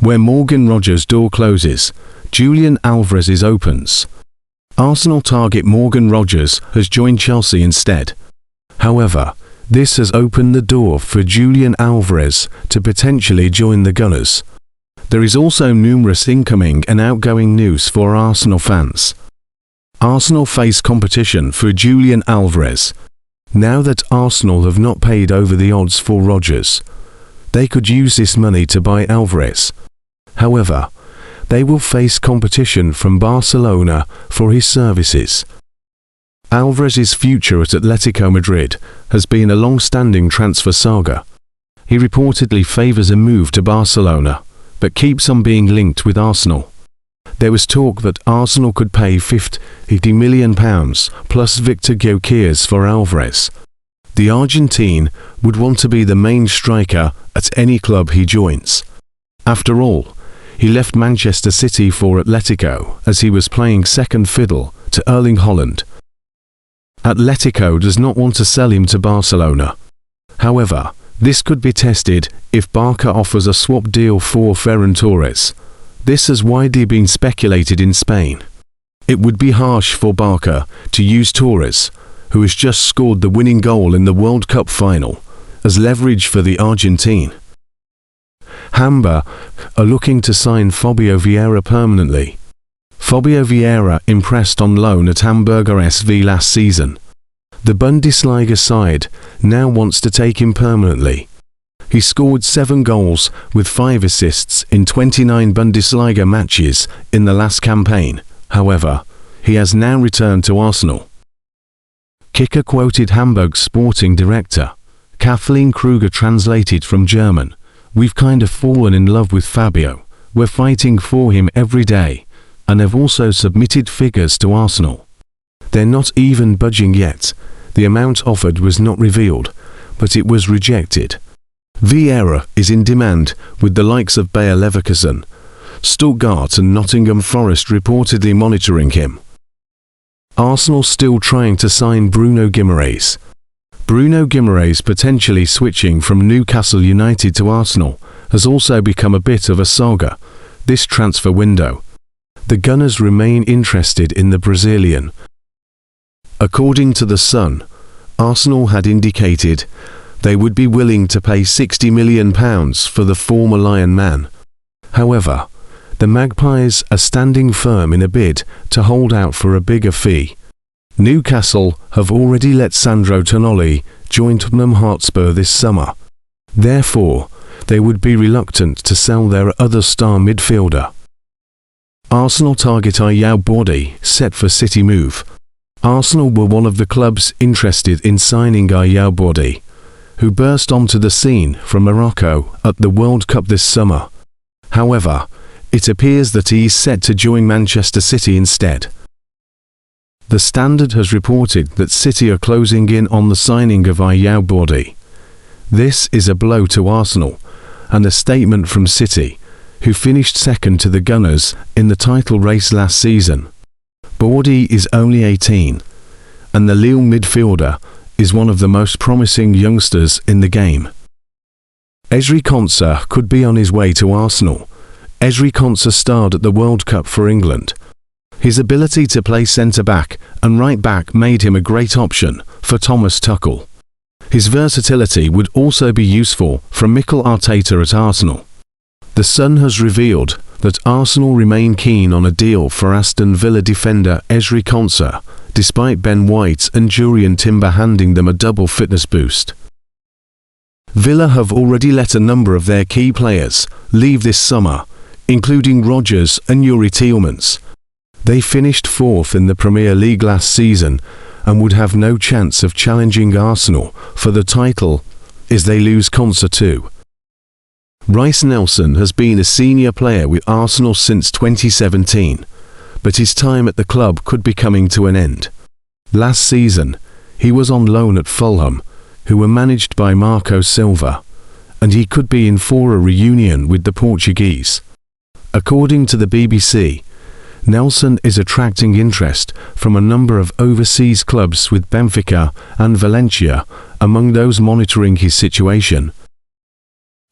Where Morgan Rogers' door closes, Julian Alvarez opens. Arsenal target Morgan Rogers has joined Chelsea instead. However, this has opened the door for Julian Alvarez to potentially join the Gunners. There is also numerous incoming and outgoing news for Arsenal fans. Arsenal face competition for Julian Alvarez. Now that Arsenal have not paid over the odds for Rogers, they could use this money to buy Alvarez. However, they will face competition from Barcelona for his services. Alvarez's future at Atletico Madrid has been a long-standing transfer saga. He reportedly favours a move to Barcelona, but keeps on being linked with Arsenal. There was talk that Arsenal could pay £50 million plus Victor Gyökeres for Alvarez. The Argentine would want to be the main striker at any club he joins. After all, he left Manchester City for Atletico as he was playing second fiddle to Erling Haaland. Atletico does not want to sell him to Barcelona. However, this could be tested if Barca offers a swap deal for Ferran Torres. This has widely been speculated in Spain. It would be harsh for Barca to use Torres, who has just scored the winning goal in the World Cup final, as leverage for the Argentine. Hamba are looking to sign Fabio Vieira permanently. Fabio Vieira impressed on loan at Hamburger SV last season. The Bundesliga side now wants to take him permanently. He scored 7 goals with 5 assists in 29 Bundesliga matches in the last campaign. However, he has now returned to Arsenal. Kicker quoted Hamburg's sporting director, Kathleen Kruger, translated from German, "We've kind of fallen in love with Fabio. We're fighting for him every day, and have also submitted figures to Arsenal. They're not even budging yet. The amount offered was not revealed, but it was rejected. Vieira is in demand with the likes of Bayer Leverkusen, Stuttgart and Nottingham Forest reportedly monitoring him. Arsenal still trying to sign Bruno Guimaraes. Bruno Guimaraes potentially switching from Newcastle United to Arsenal has also become a bit of a saga this transfer window. The Gunners remain interested in the Brazilian. According to The Sun, Arsenal had indicated they would be willing to pay £60 million for the former Lion man. However, the Magpies are standing firm in a bid to hold out for a bigger fee. Newcastle have already let Sandro Tonali join Tottenham Hotspur this summer. Therefore, they would be reluctant to sell their other star midfielder. Arsenal target Ayau Body set for City move. Arsenal were one of the clubs interested in signing Ayau Body, who burst onto the scene from Morocco at the World Cup this summer. However, it appears that he is set to join Manchester City instead. The Standard has reported that City are closing in on the signing of Ayau Body. This is a blow to Arsenal, and a statement from City, who finished second to the Gunners in the title race last season. Body is only 18, and the Lille midfielder is one of the most promising youngsters in the game. Ezri Konsa could be on his way to Arsenal. Ezri Konsa starred at the World Cup for England. His ability to play centre-back and right-back made him a great option for Thomas Tuchel. His versatility would also be useful for Mikel Arteta at Arsenal. The Sun has revealed that Arsenal remain keen on a deal for Aston Villa defender Ezri Konsa, despite Ben White and Jurrien Timber handing them a double fitness boost. Villa have already let a number of their key players leave this summer, including Rodgers and Yuri Tielemans. They finished 4th in the Premier League last season and would have no chance of challenging Arsenal for the title as they lose Konsa too. Reiss Nelson has been a senior player with Arsenal since 2017, but his time at the club could be coming to an end. Last season, he was on loan at Fulham, who were managed by Marco Silva, and he could be in for a reunion with the Portuguese. According to the BBC, Nelson is attracting interest from a number of overseas clubs, with Benfica and Valencia among those monitoring his situation.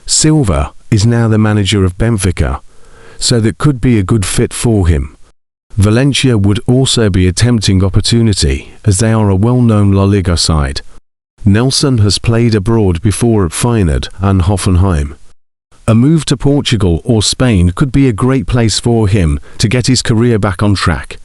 Silva is now the manager of Benfica, so that could be a good fit for him. Valencia would also be a tempting opportunity, as they are a well-known La Liga side. Nelson has played abroad before at Feyenoord and Hoffenheim. A move to Portugal or Spain could be a great place for him to get his career back on track.